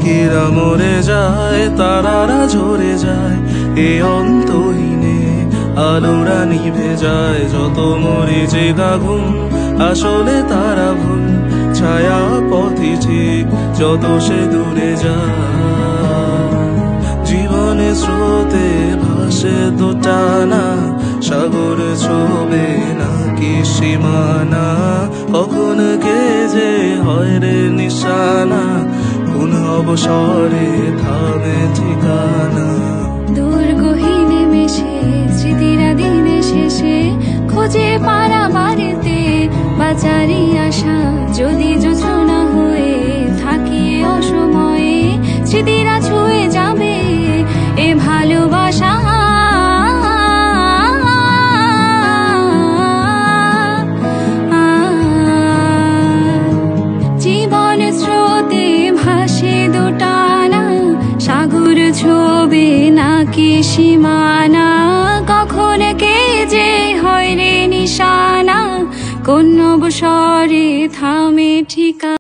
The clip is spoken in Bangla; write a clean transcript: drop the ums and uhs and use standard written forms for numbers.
পাখিরা মরে যায়, তারারা ঝরে যায়, এ অন্তহীনে আলোরা নিভে যায়। যত মরিচিকা ঘুম আসলে তারা ভুল, ছায়া পথই ঠিক যত সে দূরে যায়। জীবনে স্রোতে ভাসে তো টানা, সাগর ছোবে নাকি সীমানা, কখন কে যে হয় রে নিশানা, কোন অবসরে থামে ঠিকানা। দূর গহীনে মিশে স্মৃতিরা দিনে শেষে খোঁজে পাড়া বাড়িতে বাঁচারি আশা, যদি যোজনা হয়ে থাকি অসময়ে স্মৃতিরা ছুঁয়ে যাবে এ ভালোবাসা। জীবন স্রোতে ভাসে দুটানা, সাগর ছোবে নাকি সীমানা, কখন কে যে হয় রে নিশানা, কোন অবসরে থামে ঠিকানা।